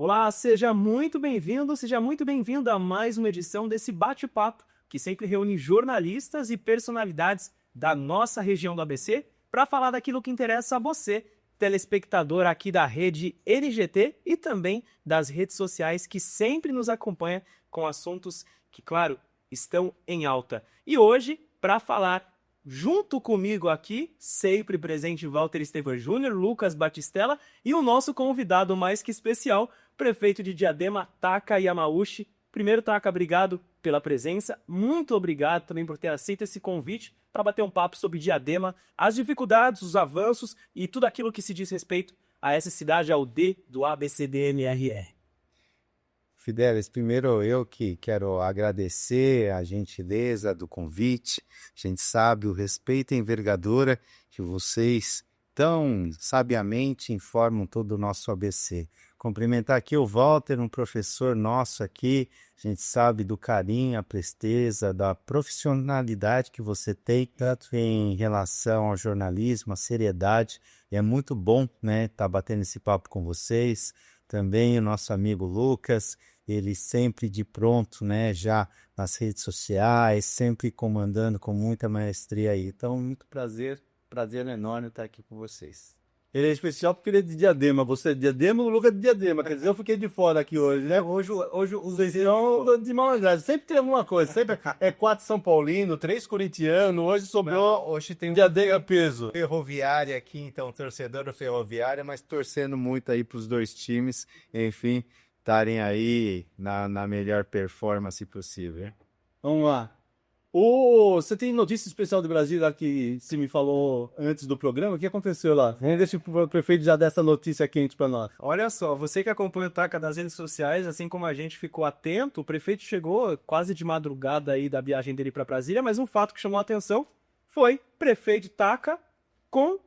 Olá, seja muito bem-vindo, seja muito bem-vinda a mais uma edição desse bate-papo que sempre reúne jornalistas e personalidades da nossa região do ABC para falar daquilo que interessa a você, telespectador aqui da rede NGT e também das redes sociais que sempre nos acompanha com assuntos que, claro, estão em alta. E hoje, para falar junto comigo aqui, sempre presente Walter Estevam Júnior, Lucas Batistella e o nosso convidado mais que especial, prefeito de Diadema, Taka Yamauchi. Primeiro, Taka, obrigado pela presença. Muito obrigado também por ter aceito esse convite para bater um papo sobre Diadema, as dificuldades, os avanços e tudo aquilo que se diz respeito a essa cidade, ao D do ABCDMRR. Fidelis, primeiro eu que quero agradecer a gentileza do convite. A gente sabe o respeito e a envergadura que vocês tão sabiamente informam todo o nosso ABC. Cumprimentar aqui o Walter, um professor nosso aqui. A gente sabe do carinho, a presteza, da profissionalidade que você tem, tanto em relação ao jornalismo, a seriedade. E é muito bom, né, estar batendo esse papo com vocês. Também o nosso amigo Lucas, ele sempre de pronto, né, já nas redes sociais, sempre comandando com muita maestria aí. Então, muito prazer enorme estar aqui com vocês. Ele é especial porque ele é de Diadema. Você é de Diadema, o Lucas é de Diadema. Quer dizer, eu fiquei de fora aqui hoje, né? Hoje os dois são de mão atrás. Sempre tem alguma coisa. Sempre é 4 São Paulino, 3 corintiano. Hoje sobrou Hoje tem Diadema peso. Ferroviária aqui, então, torcedor do Ferroviária, mas torcendo muito aí para os dois times, enfim, estarem aí na melhor performance possível. Vamos lá. Você tem notícia especial de Brasília que você me falou antes do programa? O que aconteceu lá? Deixa o prefeito já dar essa notícia quente para nós. Olha só, você que acompanha o Taka das redes sociais, assim como a gente ficou atento, o prefeito chegou quase de madrugada aí da viagem dele para Brasília, mas um fato que chamou a atenção foi prefeito Taka com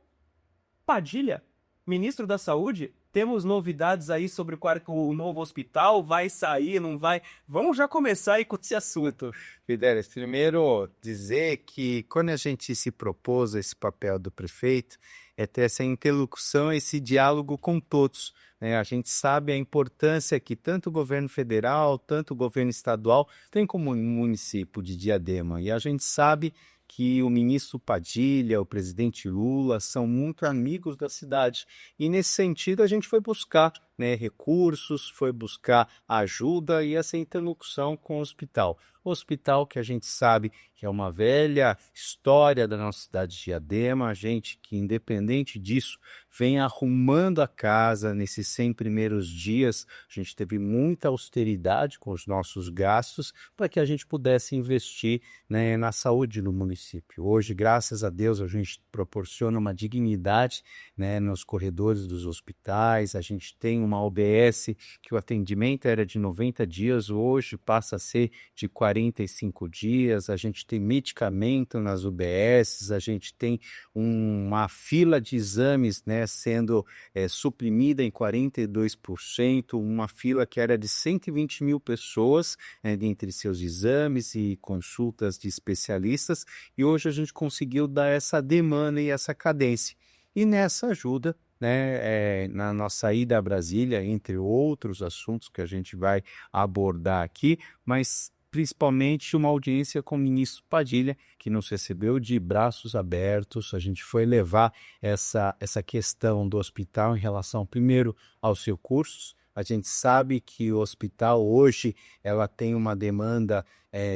Padilha, ministro da Saúde. Temos novidades aí sobre o novo hospital, vai sair, não vai? Vamos já começar aí com esse assunto. Fidelis, primeiro dizer que quando a gente se propôs esse papel do prefeito, é ter essa interlocução, esse diálogo com todos, né? A gente sabe a importância que tanto o governo federal, tanto o governo estadual tem como município de Diadema. E a gente sabe que o ministro Padilha, o presidente Lula, são muito amigos da cidade. E nesse sentido a gente foi buscar, né, recursos, foi buscar ajuda e essa interlocução com o hospital. O hospital que a gente sabe que é uma velha história da nossa cidade de Diadema, a gente que, independente disso, vem arrumando a casa nesses 100 primeiros dias. A gente teve muita austeridade com os nossos gastos para que a gente pudesse investir, né, na saúde do município. Hoje, graças a Deus, a gente proporciona uma dignidade, né, nos corredores dos hospitais. A gente tem uma OBS que o atendimento era de 90 dias, hoje passa a ser de 45 dias. A gente tem medicamento nas UBSs, a gente tem uma fila de exames, né, sendo suprimida em 42%, uma fila que era de 120 mil pessoas dentre seus exames e consultas de especialistas, e hoje a gente conseguiu dar essa demanda e essa cadência. E nessa ajuda, né, na nossa ida a Brasília, entre outros assuntos que a gente vai abordar aqui, mas principalmente uma audiência com o ministro Padilha, que nos recebeu de braços abertos. A gente foi levar essa questão do hospital em relação, primeiro, aos recursos. A gente sabe que o hospital hoje ela tem uma demanda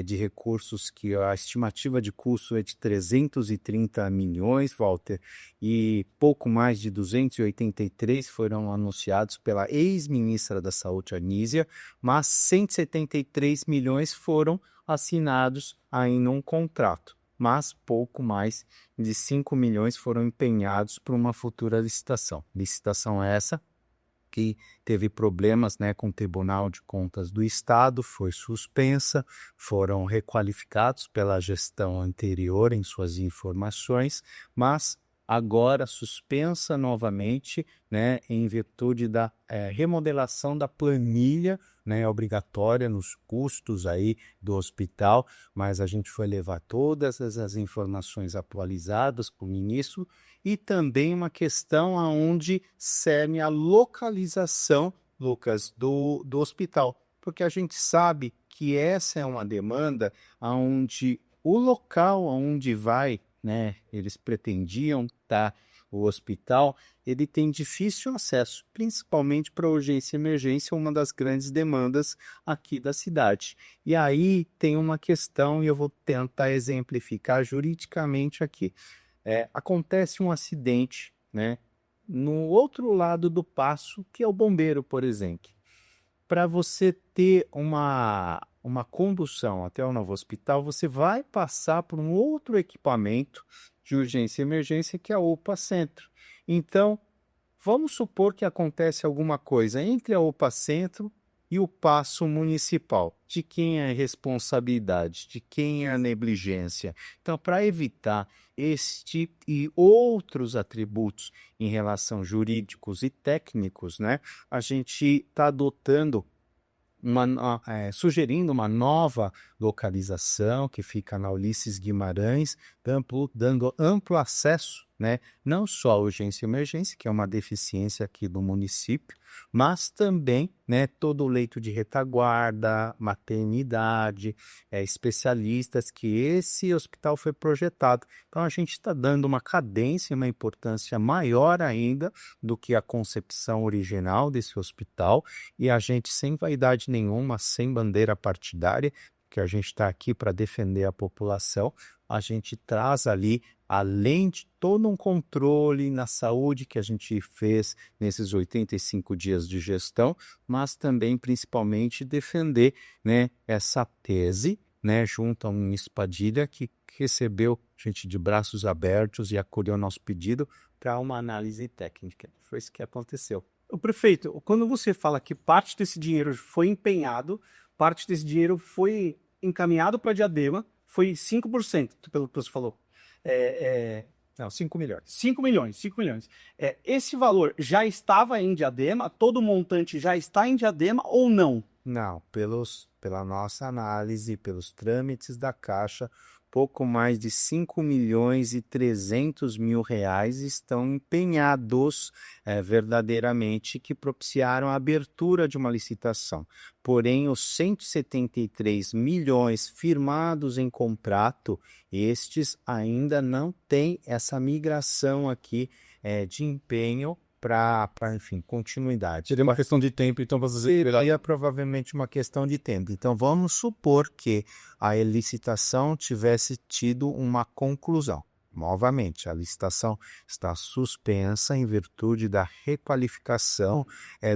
de recursos que a estimativa de custo é de 330 milhões, Walter, e pouco mais de 283 foram anunciados pela ex-ministra da Saúde, Anísia, mas 173 milhões foram assinados aí num contrato, mas pouco mais de 5 milhões foram empenhados para uma futura licitação. Licitação essa que teve problemas, né, com o Tribunal de Contas do Estado, foi suspensa, foram requalificados pela gestão anterior em suas informações, mas agora suspensa novamente, né, em virtude da remodelação da planilha, né, obrigatória nos custos aí do hospital, mas a gente foi levar todas as informações atualizadas para o ministro e também uma questão aonde cerne a localização Lucas, do hospital, porque a gente sabe que essa é uma demanda onde o local onde vai, né, eles pretendiam estar o hospital, ele tem difícil acesso, principalmente para urgência e emergência, uma das grandes demandas aqui da cidade. E aí tem uma questão, e eu vou tentar exemplificar juridicamente aqui. Acontece um acidente, né, no outro lado do passo, que é o bombeiro, por exemplo. Para você ter uma condução até o novo hospital, você vai passar por um outro equipamento de urgência e emergência, que é a UPA Centro. Então, vamos supor que acontece alguma coisa entre a UPA Centro e o passo municipal. De quem é a responsabilidade? De quem é a negligência? Então, para evitar este e outros atributos em relação jurídicos e técnicos, né, a gente está adotando sugerindo uma nova localização que fica na Ulisses Guimarães, dando amplo acesso, né, não só à urgência e emergência, que é uma deficiência aqui do município, mas também, né, todo o leito de retaguarda, maternidade, especialistas, que esse hospital foi projetado. Então a gente está dando uma cadência, uma importância maior ainda do que a concepção original desse hospital, e a gente, sem vaidade nenhuma, sem bandeira partidária, que a gente está aqui para defender a população, a gente traz ali, além de todo um controle na saúde que a gente fez nesses 85 dias de gestão, mas também, principalmente, defender, né, essa tese, né, junto a um Espadilha, que recebeu gente de braços abertos e acolheu nosso pedido para uma análise técnica. Foi isso que aconteceu. O prefeito, quando você fala que parte desse dinheiro foi empenhado, parte desse dinheiro foi encaminhado para Diadema, foi 5%, pelo que você falou. Não, 5 milhões. 5 milhões, 5 milhões. Esse valor já estava em Diadema? Todo o montante já está em Diadema ou não? Não, pela nossa análise, pelos trâmites da Caixa, pouco mais de 5 milhões e 300 mil reais estão empenhados verdadeiramente, que propiciaram a abertura de uma licitação. Porém, os 173 milhões firmados em contrato, estes ainda não têm essa migração aqui de empenho para, enfim, continuidade. Seria uma questão de tempo, então, para vocês. Seria provavelmente uma questão de tempo. Então, vamos supor que a licitação tivesse tido uma conclusão. Novamente, a licitação está suspensa em virtude da requalificação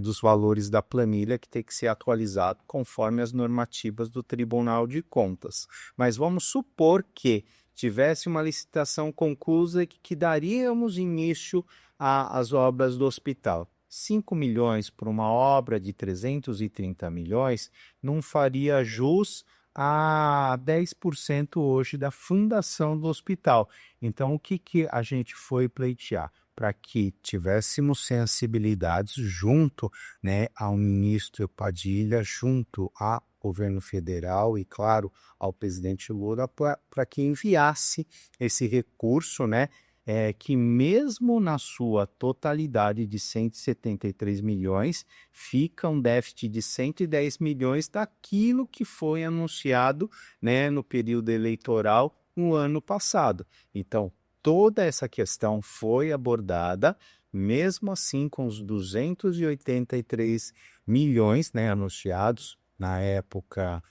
dos valores da planilha, que tem que ser atualizado conforme as normativas do Tribunal de Contas. Mas vamos supor que tivesse uma licitação conclusa e que daríamos início às obras do hospital. 5 milhões por uma obra de 330 milhões não faria jus a 10% hoje da fundação do hospital. Então, o que a gente foi pleitear? Para que tivéssemos sensibilidades junto, né, ao ministro Padilha, junto ao governo federal e, claro, ao presidente Lula, para que enviasse esse recurso, né, que mesmo na sua totalidade de 173 milhões, fica um déficit de 110 milhões daquilo que foi anunciado, né, no período eleitoral no ano passado. Então, toda essa questão foi abordada, mesmo assim com os 283 milhões, né, anunciados na época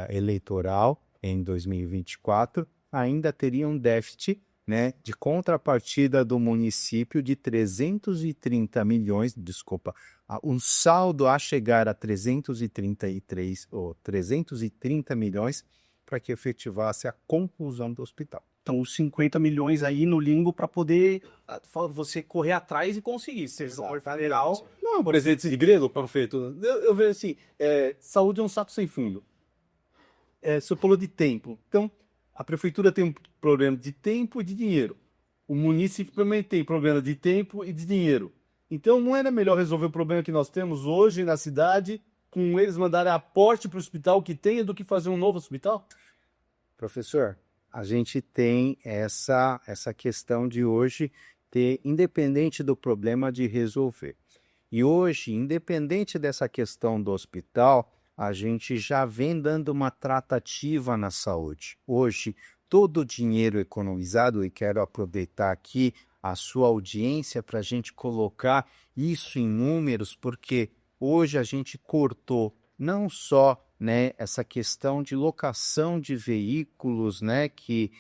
eleitoral, em 2024, ainda teria um déficit, né, de contrapartida do município de 330 milhões, um saldo a chegar a 330 milhões para que efetivasse a conclusão do hospital. Então, os 50 milhões aí no limbo para poder você correr atrás e conseguir. Seja federal. Não é um presente de grego, prefeito. Eu vejo assim, saúde é um saco sem fundo. Você falou de tempo. Então, a prefeitura tem um problema de tempo e de dinheiro. O município também tem problema de tempo e de dinheiro. Então, não era melhor resolver o problema que nós temos hoje na cidade, com eles mandarem aporte para o hospital que tenha, do que fazer um novo hospital? Professor, a gente tem essa questão de hoje ter, independente do problema, de resolver. E hoje, independente dessa questão do hospital, a gente já vem dando uma tratativa na saúde. Hoje, todo o dinheiro economizado, e quero aproveitar aqui a sua audiência para a gente colocar isso em números, porque hoje a gente cortou não só, né, essa questão de locação de veículos, né, que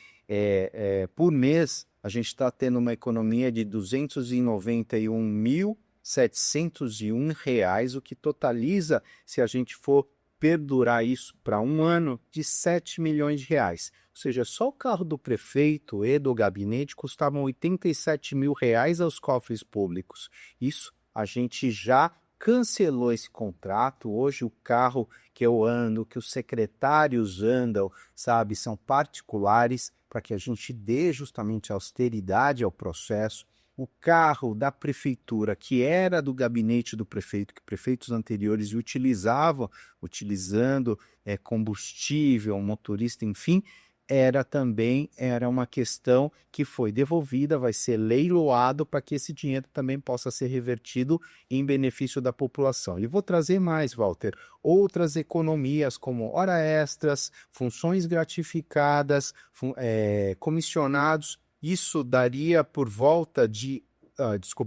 por mês a gente está tendo uma economia de R$ 291.701, o que totaliza, se a gente for perdurar isso para um ano, de R$ 7 milhões. Ou seja, só o carro do prefeito e do gabinete custavam R$ 87 mil aos cofres públicos. Isso a gente já cancelou esse contrato. Hoje o carro que eu ando, que os secretários andam, sabe, são particulares, para que a gente dê justamente austeridade ao processo. O carro da prefeitura, que era do gabinete do prefeito, que prefeitos anteriores utilizando combustível, motorista, enfim, era uma questão que foi devolvida, vai ser leiloado para que esse dinheiro também possa ser revertido em benefício da população. E vou trazer mais, Walter, outras economias como hora extras, funções gratificadas, comissionados. Isso daria por volta de,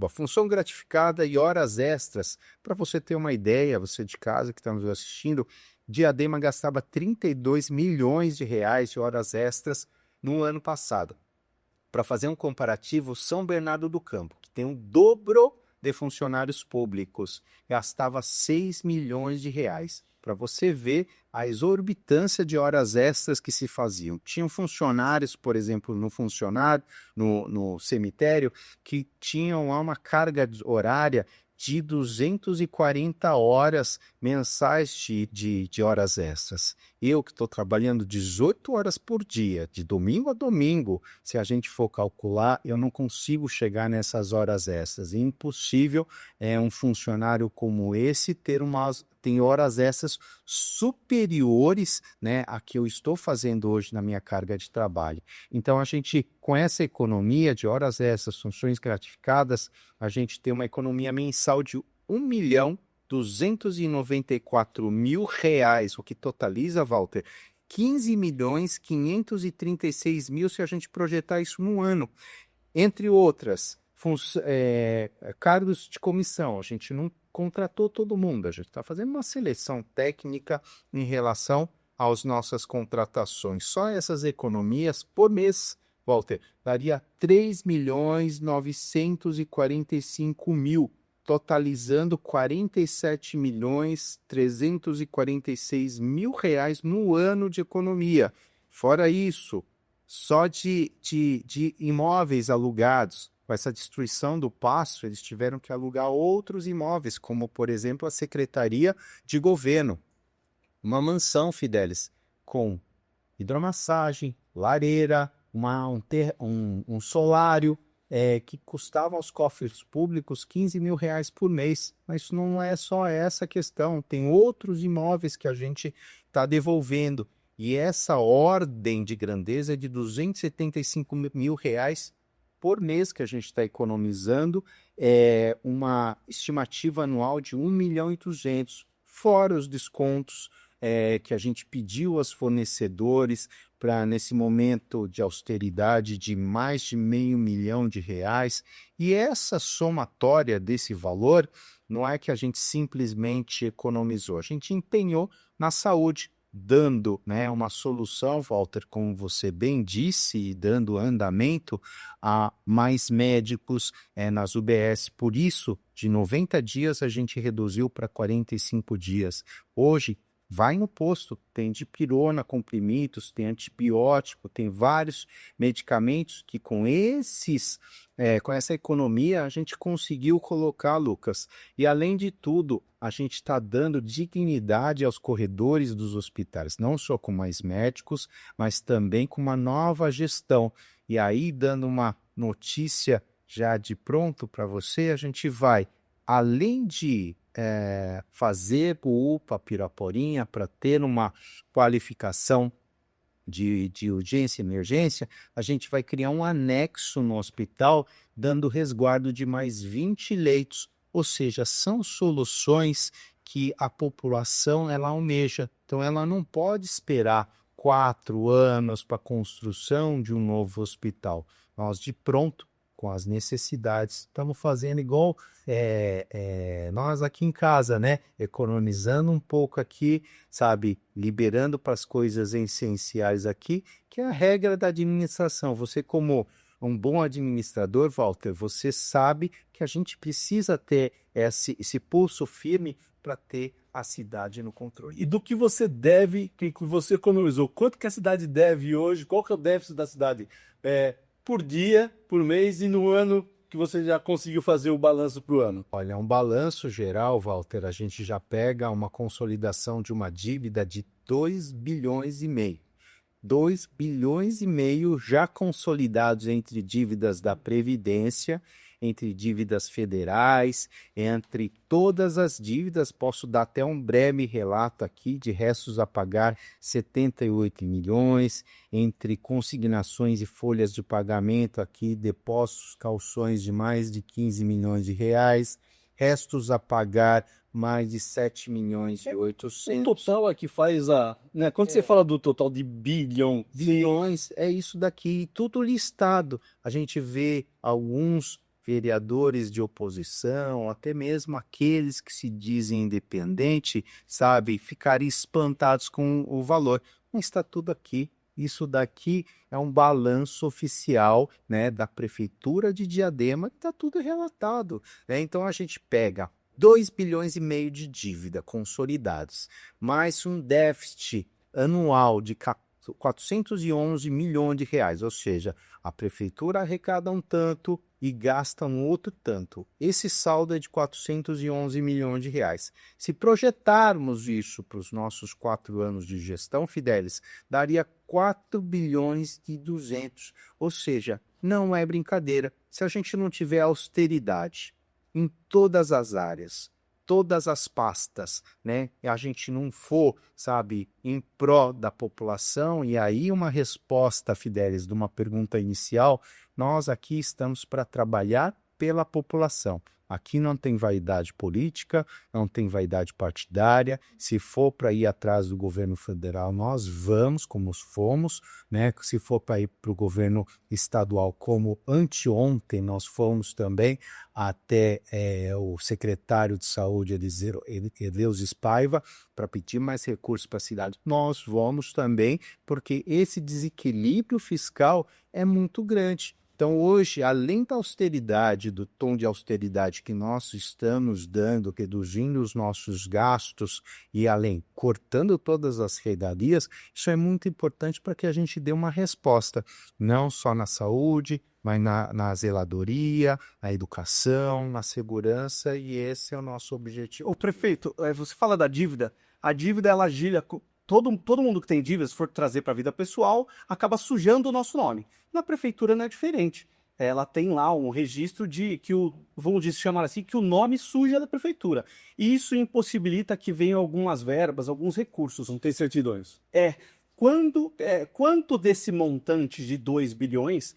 função gratificada e horas extras. Para você ter uma ideia, você de casa que está nos assistindo, Diadema gastava R$ 32 milhões de horas extras no ano passado. Para fazer um comparativo, São Bernardo do Campo, que tem o dobro de funcionários públicos, gastava R$ 6 milhões. Para você ver a exorbitância de horas extras que se faziam. Tinham funcionários, por exemplo, no cemitério, que tinham lá uma carga horária de 240 horas mensais de horas extras. Eu que estou trabalhando 18 horas por dia, de domingo a domingo, se a gente for calcular, eu não consigo chegar nessas horas extras. É impossível um funcionário como esse tem horas extras superiores, né, a que eu estou fazendo hoje na minha carga de trabalho. Então, a gente, com essa economia de horas extras, funções gratificadas, a gente tem uma economia mensal de R$ 1.294.000, o que totaliza, Walter, 15.536.000 se a gente projetar isso num ano. Entre outras, cargos de comissão, a gente não contratou todo mundo, a gente está fazendo uma seleção técnica em relação às nossas contratações. Só essas economias por mês, Walter, daria 3.945.000, totalizando R$ 47.346.000 no ano de economia. Fora isso, só de imóveis alugados, com essa destruição do pasto, eles tiveram que alugar outros imóveis, como, por exemplo, a Secretaria de Governo. Uma mansão, Fidelis, com hidromassagem, lareira, um solário, que custava aos cofres públicos R$ 15 mil por mês. Mas não é só essa questão, tem outros imóveis que a gente está devolvendo. E essa ordem de grandeza é de R$ 275 mil por mês que a gente está economizando, uma estimativa anual de 1.200.000, fora os descontos que a gente pediu aos fornecedores para, nesse momento de austeridade, de mais de R$ 500 mil. E essa somatória desse valor não é que a gente simplesmente economizou, a gente empenhou na saúde, dando, né, uma solução, Walter, como você bem disse, e dando andamento a mais médicos nas UBS. Por isso, de 90 dias, a gente reduziu para 45 dias. Hoje, vai no posto, tem dipirona, comprimidos, tem antibiótico, tem vários medicamentos que com essa economia a gente conseguiu colocar, Lucas. E além de tudo, a gente está dando dignidade aos corredores dos hospitais, não só com mais médicos, mas também com uma nova gestão. E aí, dando uma notícia já de pronto para você, a gente vai, além de fazer o UPA Piraporinha para ter uma qualificação de urgência e emergência, a gente vai criar um anexo no hospital, dando resguardo de mais 20 leitos. Ou seja, são soluções que a população ela almeja. Então, ela não pode esperar 4 anos para a construção de um novo hospital. Nós, de pronto, com as necessidades, estamos fazendo igual nós aqui em casa, né? Economizando um pouco aqui, sabe? Liberando para as coisas essenciais aqui, que é a regra da administração. Você, como um bom administrador, Walter, você sabe que a gente precisa ter esse pulso firme para ter a cidade no controle. E do que você deve, que você economizou, quanto que a cidade deve hoje, qual que é o déficit da cidade por dia, por mês e no ano que você já conseguiu fazer o balanço para o ano? Olha, um balanço geral, Walter, a gente já pega uma consolidação de uma dívida de 2 bilhões e meio. 2 bilhões e meio já consolidados entre dívidas da Previdência, entre dívidas federais, entre todas as dívidas. Posso dar até um breve relato aqui de restos a pagar, 78 milhões, entre consignações e folhas de pagamento aqui, depósitos, calções de mais de 15 milhões de reais, restos a pagar mais de 7 milhões e 800. O total aqui faz né, quando você fala do total de bilhões, é isso daqui, tudo listado. A gente vê alguns vereadores de oposição, até mesmo aqueles que se dizem independentes, sabe, ficarem espantados com o valor. Mas está tudo aqui. Isso daqui é um balanço oficial, né, da Prefeitura de Diadema, que está tudo relatado, né? Então a gente pega 2 bilhões e meio de dívida consolidados, mais um déficit anual de 411 milhões de reais, ou seja, a prefeitura arrecada um tanto e gasta um outro tanto. Esse saldo é de 411 milhões de reais. Se projetarmos isso para os nossos 4 anos de gestão, Fidelis, daria 4 bilhões e 200, ou seja, não é brincadeira. Se a gente não tiver austeridade em todas as áreas, todas as pastas, né? E a gente não for, sabe, em pró da população, e aí uma resposta, Fidelis, de uma pergunta inicial, nós aqui estamos para trabalhar pela população. Aqui não tem vaidade política, não tem vaidade partidária. Se for para ir atrás do governo federal, nós vamos, como fomos, né? Se for para ir para o governo estadual, como anteontem nós fomos também até o secretário de saúde, Eleusis Paiva, para pedir mais recursos para a cidade. Nós vamos também, porque esse desequilíbrio fiscal é muito grande. Então, hoje, além da austeridade, do tom de austeridade que nós estamos dando, reduzindo os nossos gastos e, além, cortando todas as regalias, isso é muito importante para que a gente dê uma resposta, não só na saúde, mas na zeladoria, na educação, na segurança, e esse é o nosso objetivo. Ô, prefeito, você fala da dívida, a dívida ela gira... Todo mundo que tem dívida, se for trazer para a vida pessoal, acaba sujando o nosso nome. Na prefeitura não é diferente. Ela tem lá um registro de que vamos chamar assim, que o nome suja da prefeitura. E isso impossibilita que venham algumas verbas, alguns recursos. Não tem certidões. Quanto desse montante de 2 bilhões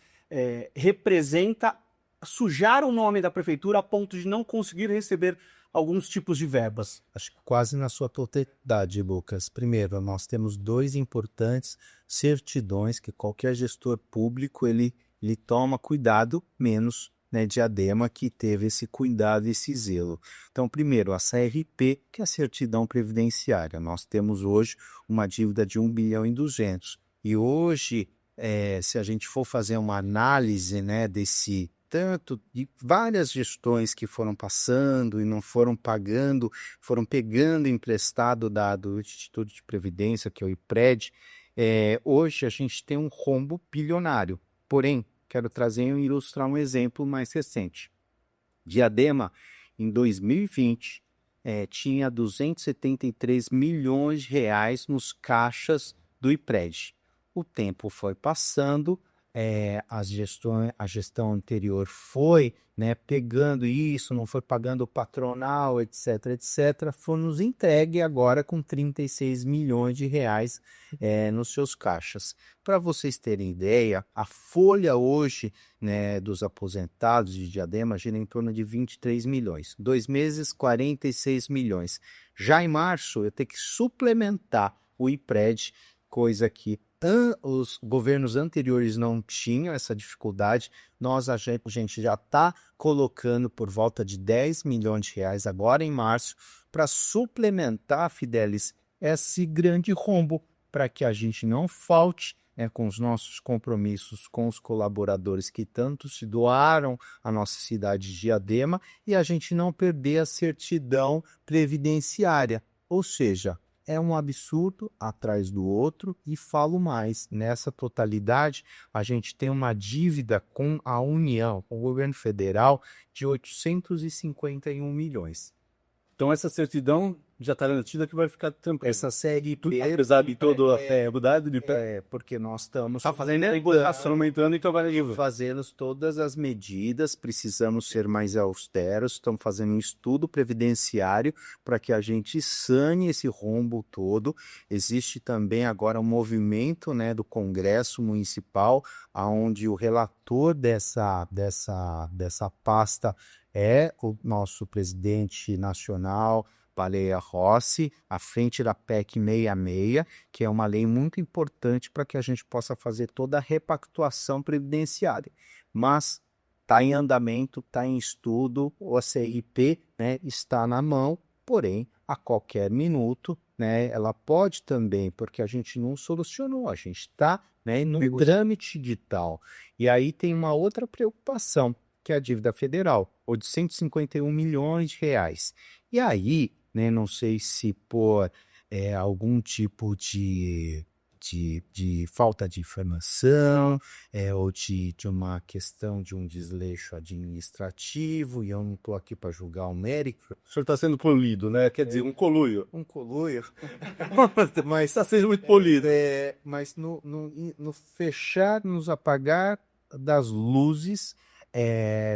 representa sujar o nome da prefeitura a ponto de não conseguir receber alguns tipos de verbas? Acho que quase na sua totalidade, Lucas. Primeiro, nós temos 2 importantes certidões que qualquer gestor público ele toma cuidado, menos, né, Diadema, que teve esse cuidado e esse zelo. Então, primeiro, a CRP, que é a certidão previdenciária. Nós temos hoje uma dívida de 1 bilhão e 200. E hoje, se a gente for fazer uma análise, né, desse tanto de várias gestões que foram passando e não foram pagando, foram pegando emprestado do Instituto de Previdência, que é o IPRED, hoje a gente tem um rombo bilionário. Porém, quero trazer e ilustrar um exemplo mais recente. Diadema, em 2020, tinha 273 milhões de reais nos caixas do IPRED. O tempo foi passando, a gestão anterior foi, né, pegando isso, não foi pagando o patronal, etc, etc, foi nos entregue agora com 36 milhões de reais nos seus caixas. Para vocês terem ideia, a folha hoje, né, dos aposentados de Diadema gira em torno de 23 milhões. 2 meses, 46 milhões. Já em março, eu tenho que suplementar o IPRED, coisa que os governos anteriores não tinham essa dificuldade. A gente já está colocando por volta de 10 milhões de reais agora em março para suplementar, Fidelis, esse grande rombo, para que a gente não falte com os nossos compromissos com os colaboradores que tanto se doaram à nossa cidade de Diadema e a gente não perder a certidão previdenciária. Ou seja, é um absurdo atrás do outro e falo mais. Nessa totalidade, a gente tem uma dívida com a União, com o governo federal, de 851 milhões. Então essa certidão já está garantida que vai ficar tempo. Essa série apesar de todo mudado de porque nós estamos fazendo aumentando, então vai fazendo todas as medidas, precisamos ser mais austeros, estamos fazendo um estudo previdenciário para que a gente sane esse rombo todo. Existe também agora um movimento, né, do Congresso Municipal, onde o relator dessa pasta é o nosso presidente nacional, Baleia Rossi, à frente da PEC 66, que é uma lei muito importante para que a gente possa fazer toda a repactuação previdenciária. Mas está em andamento, está em estudo, o CIP, né, está na mão, porém, a qualquer minuto, né, ela pode também, porque a gente não solucionou, a gente está, né, no trâmite digital. E aí tem uma outra preocupação, que é a dívida federal, ou de 151 milhões de reais. E aí, né, não sei se por algum tipo de falta de informação, ou de uma questão de um desleixo administrativo, e eu não estou aqui para julgar o mérito. O senhor está sendo polido, né? Quer dizer, um coluio. Um coluio. Mas está sendo muito polido. Mas no fechar, nos apagar das luzes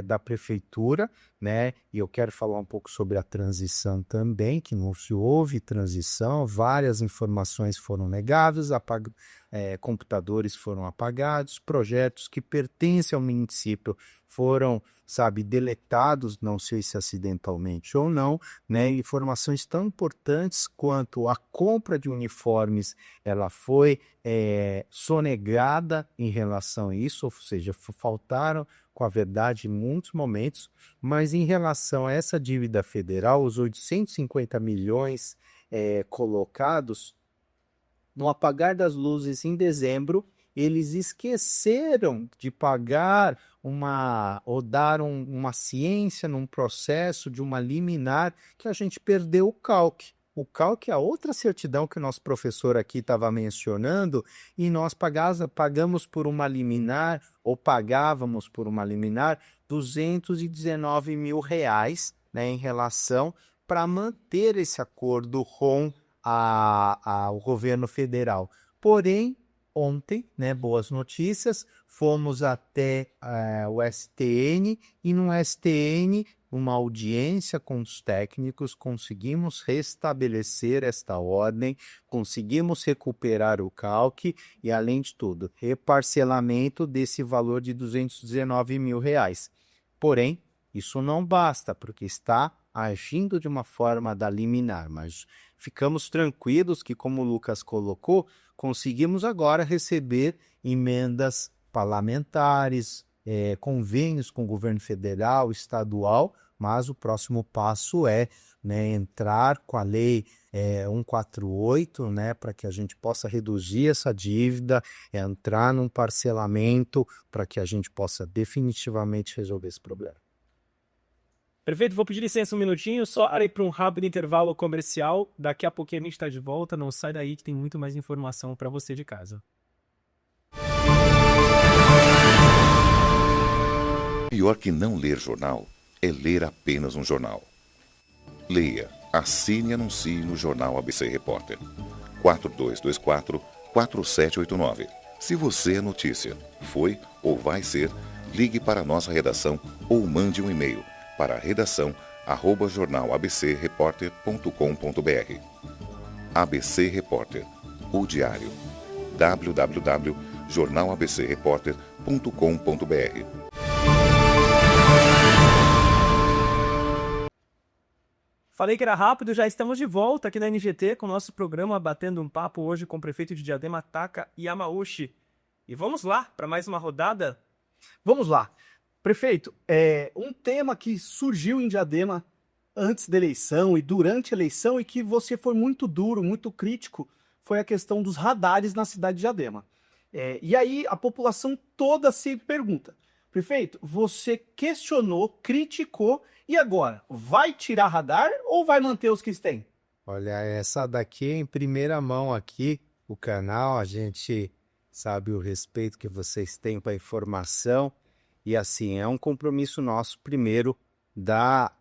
da prefeitura, né? E eu quero falar um pouco sobre a transição também, que não se houve transição, várias informações foram negadas, computadores foram apagados, projetos que pertencem ao município foram, deletados, não sei se acidentalmente ou não, né? Informações tão importantes quanto a compra de uniformes, ela foi sonegada em relação a isso, ou seja, faltaram com a verdade em muitos momentos, mas em relação a essa dívida federal, os 850 milhões colocados, no apagar das luzes em dezembro, eles esqueceram de pagar ou dar uma ciência num processo de uma liminar que a gente perdeu o CALC. O CALC é a outra certidão que o nosso professor aqui estava mencionando, e nós pagamos por uma liminar, ou pagávamos por uma liminar, 219 mil reais, né, em relação para manter esse acordo com o governo federal. Porém, ontem, né, boas notícias, fomos até o STN, e no STN, uma audiência com os técnicos, conseguimos restabelecer esta ordem, conseguimos recuperar o CALC e, além de tudo, reparcelamento desse valor de 219 mil reais. Porém, isso não basta, porque está agindo de uma forma da liminar, mas ficamos tranquilos que, como o Lucas colocou, conseguimos agora receber emendas parlamentares, convênios com o governo federal, estadual, mas o próximo passo é, né, entrar com a lei 148, né, para que a gente possa reduzir essa dívida, entrar num parcelamento para que a gente possa definitivamente resolver esse problema. Perfeito, vou pedir licença um minutinho, só para um rápido intervalo comercial. Daqui a pouquinho a gente está de volta, não sai daí que tem muito mais informação para você de casa. Pior que não ler jornal é ler apenas um jornal. Leia, assine e anuncie no Jornal ABC Repórter. 4224-4789. Se você é notícia, foi ou vai ser, ligue para a nossa redação ou mande um e-mail para redação@jornalabcreporter.com.br. ABC Repórter, o diário. www.jornalabcreporter.com.br. Falei que era rápido, já estamos de volta aqui na NGT com o nosso programa Batendo um Papo hoje com o prefeito de Diadema, Taka Yamauchi. E vamos lá para mais uma rodada? Vamos lá. Prefeito, um tema que surgiu em Diadema antes da eleição e durante a eleição e que você foi muito duro, muito crítico, foi a questão dos radares na cidade de Diadema. E aí a população toda se pergunta, prefeito, você questionou, criticou e agora, vai tirar radar ou vai manter os que tem? Olha, essa daqui em primeira mão aqui, o canal, a gente sabe o respeito que vocês têm para a informação e assim, é um compromisso nosso primeiro dar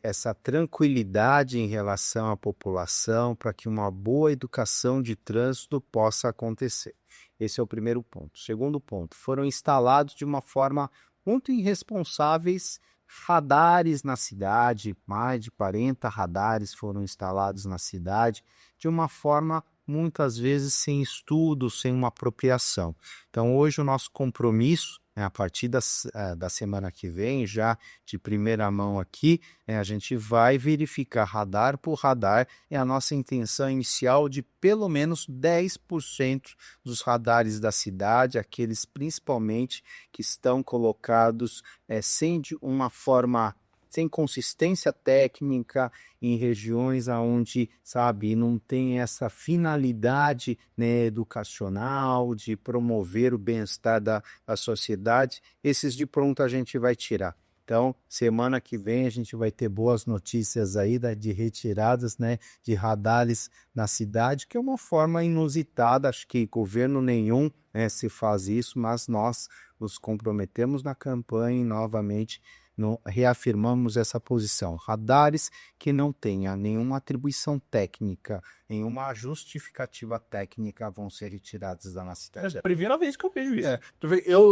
essa tranquilidade em relação à população para que uma boa educação de trânsito possa acontecer. Esse é o primeiro ponto. Segundo ponto, foram instalados de uma forma muito irresponsáveis radares na cidade, mais de 40 radares foram instalados na cidade, de uma forma muitas vezes sem estudo, sem uma apropriação. Então hoje o nosso compromisso, a partir da semana que vem, já de primeira mão aqui, a gente vai verificar radar por radar, é a nossa intenção inicial de pelo menos 10% dos radares da cidade, aqueles principalmente que estão colocados sem consistência técnica, em regiões onde, sabe, não tem essa finalidade, né, educacional, de promover o bem-estar da sociedade, esses de pronto a gente vai tirar. Então, semana que vem a gente vai ter boas notícias aí de retiradas, né, de radares na cidade, que é uma forma inusitada, acho que governo nenhum se faz isso, mas nós nos comprometemos na campanha e novamente reafirmamos essa posição. Radares que não tenha nenhuma atribuição técnica, nenhuma justificativa técnica vão ser retirados da nossa cidade. É a primeira vez que eu vejo isso.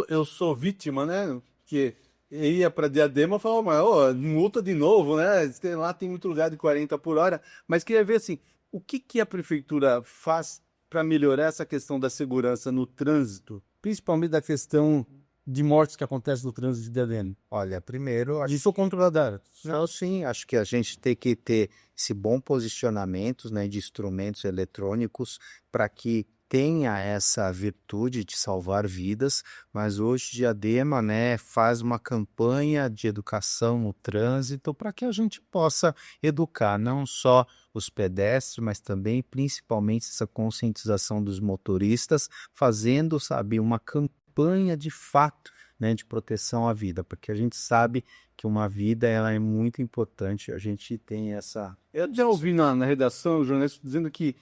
Eu sou vítima, né? Que ia para Diadema e falava, mas multa de novo, né? Lá tem muito lugar de 40 por hora. Mas queria ver assim, o que a prefeitura faz para melhorar essa questão da segurança no trânsito, principalmente da questão de mortes que acontecem no trânsito de Diadema? Olha, primeiro... Isso eu contra o radar. Não, sim, acho que a gente tem que ter esse bom posicionamento, né, de instrumentos eletrônicos para que tenha essa virtude de salvar vidas, mas hoje Diadema, né, faz uma campanha de educação no trânsito para que a gente possa educar não só os pedestres, mas também principalmente essa conscientização dos motoristas, fazendo, sabe, uma campanha de fato, né, de proteção à vida, porque a gente sabe que uma vida ela é muito importante, a gente tem essa... Eu já ouvi na redação o jornalista dizendo que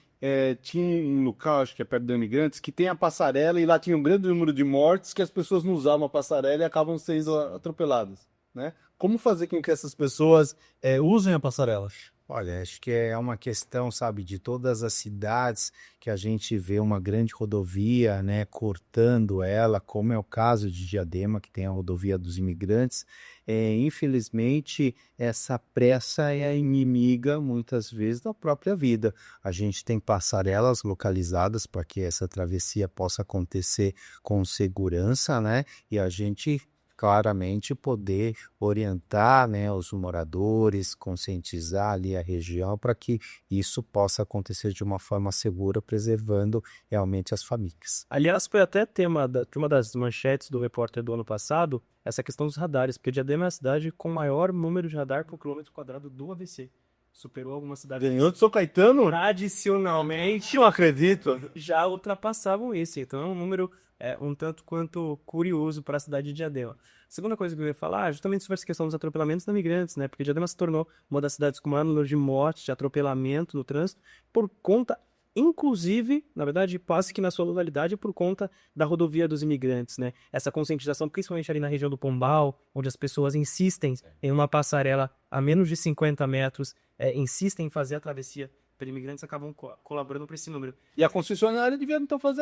tinha um local, acho que é perto dos Imigrantes, que tem a passarela e lá tinha um grande número de mortes que as pessoas não usavam a passarela e acabam sendo atropeladas, né? Como fazer com que essas pessoas usem a passarela? Olha, acho que é uma questão, sabe, de todas as cidades que a gente vê uma grande rodovia, né, cortando ela, como é o caso de Diadema, que tem a rodovia dos Imigrantes. Infelizmente, essa pressa é a inimiga, muitas vezes, da própria vida. A gente tem passarelas localizadas para que essa travessia possa acontecer com segurança, né, e a gente claramente poder orientar, né, os moradores, conscientizar ali a região para que isso possa acontecer de uma forma segura, preservando realmente as famílias. Aliás, foi até tema de uma das manchetes do repórter do ano passado, essa questão dos radares, porque Diadema é a cidade com maior número de radar por quilômetro quadrado do ABC. Superou algumas cidades. Ganhou de São Caetano? Tradicionalmente, Não acredito. já ultrapassavam isso. Então é um número um tanto quanto curioso para a cidade de Diadema. A segunda coisa que eu ia falar é justamente sobre essa questão dos atropelamentos de imigrantes, né? Porque Diadema se tornou uma das cidades com maior número de mortes, de atropelamento no trânsito, por conta, inclusive, na verdade, quase que na sua localidade, por conta da rodovia dos imigrantes, né? Essa conscientização, principalmente ali na região do Pombal, onde as pessoas insistem em uma passarela a menos de 50 metros, insistem em fazer a travessia para imigrantes, acabam colaborando para esse número. E a concessionária devia então fazer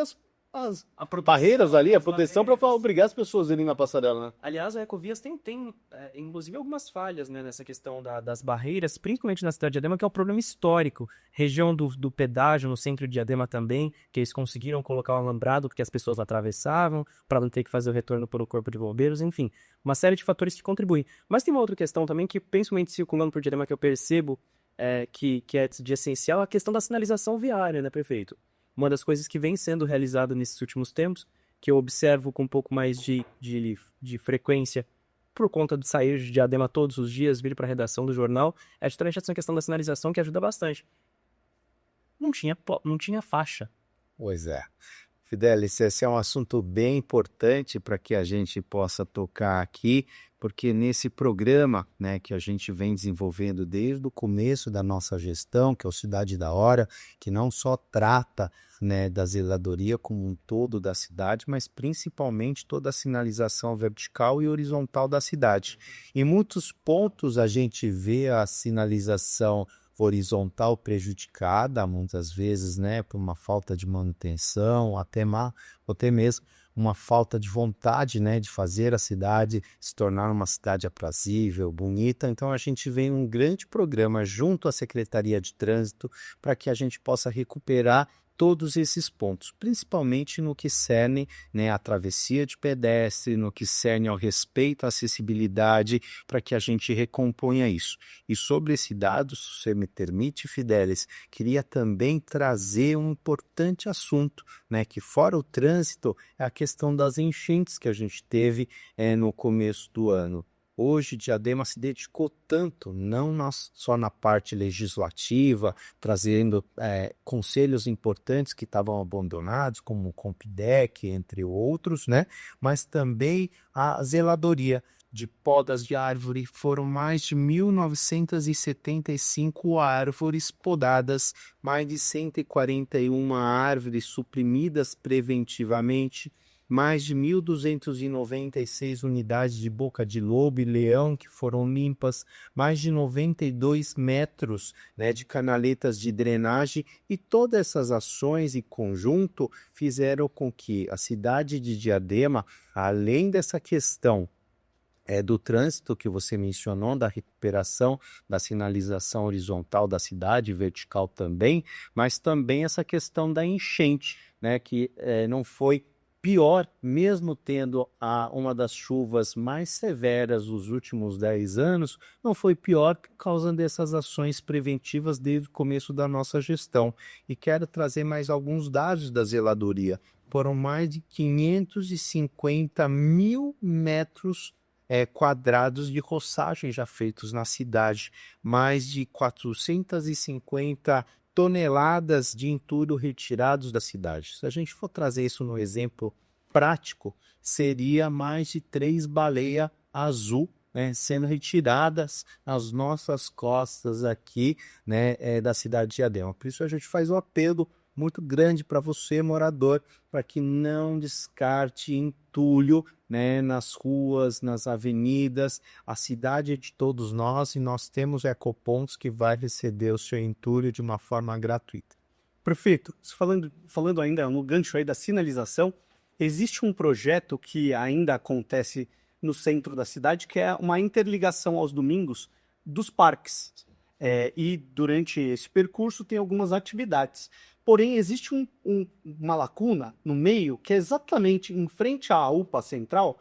as barreiras ali, a proteção para obrigar as pessoas a irem na passarela, né? Aliás, a Ecovias tem inclusive, algumas falhas, né, nessa questão das barreiras, principalmente na cidade de Diadema, que é um problema histórico. Região do pedágio, no centro de Diadema também, que eles conseguiram colocar o alambrado porque as pessoas atravessavam, para não ter que fazer o retorno pelo corpo de bombeiros, enfim. Uma série de fatores que contribuem. Mas tem uma outra questão também, que principalmente circulando por Diadema, que eu percebo que é de essencial, a questão da sinalização viária, né, prefeito? Uma das coisas que vem sendo realizada nesses últimos tempos, que eu observo com um pouco mais de frequência, por conta de sair de Diadema todos os dias, vir para a redação do jornal, é justamente essa questão da sinalização que ajuda bastante. Não tinha faixa. Pois é. Fidelis, esse é um assunto bem importante para que a gente possa tocar aqui, porque nesse programa, né, que a gente vem desenvolvendo desde o começo da nossa gestão, que é o Cidade da Hora, que não só trata, né, da zeladoria como um todo da cidade, mas principalmente toda a sinalização vertical e horizontal da cidade. Em muitos pontos a gente vê a sinalização horizontal prejudicada, muitas vezes, né, por uma falta de manutenção, até mesmo uma falta de vontade, né, de fazer a cidade se tornar uma cidade aprazível, bonita. Então a gente vem um grande programa junto à Secretaria de Trânsito para que a gente possa recuperar todos esses pontos, principalmente no que cerne, né, a travessia de pedestre, no que cerne ao respeito à acessibilidade, para que a gente recomponha isso. E sobre esse dado, se você me permite, Fidelis, queria também trazer um importante assunto, né, que fora o trânsito, é a questão das enchentes que a gente teve no começo do ano. Hoje, Diadema se dedicou tanto, não só na parte legislativa, trazendo conselhos importantes que estavam abandonados, como o Compidec, entre outros, né? Mas também a zeladoria de podas de árvore. Foram mais de 1.975 árvores podadas, mais de 141 árvores suprimidas preventivamente, mais de 1.296 unidades de boca de lobo e leão que foram limpas, mais de 92 metros, né, de canaletas de drenagem, e todas essas ações em conjunto fizeram com que a cidade de Diadema, além dessa questão do trânsito que você mencionou, da recuperação da sinalização horizontal da cidade, vertical também, mas também essa questão da enchente, né, que não foi pior, mesmo tendo uma das chuvas mais severas dos últimos 10 anos, não foi pior por causa dessas ações preventivas desde o começo da nossa gestão. E quero trazer mais alguns dados da zeladoria. Foram mais de 550 mil metros quadrados de roçagem já feitos na cidade, mais de 450 toneladas de entulho retirados da cidade. Se a gente for trazer isso no exemplo prático, seria mais de 3 baleias azul, né, sendo retiradas nas nossas costas aqui, né, da cidade de Diadema. Por isso a gente faz um apelo muito grande para você, morador, para que não descarte entulho, né, nas ruas, nas avenidas. A cidade é de todos nós e nós temos ecopontos que vai receber o seu entulho de uma forma gratuita. Prefeito, falando ainda no gancho aí da sinalização, existe um projeto que ainda acontece no centro da cidade, que é uma interligação aos domingos dos parques. E durante esse percurso tem algumas atividades. Porém, existe uma lacuna no meio, que é exatamente em frente à UPA Central,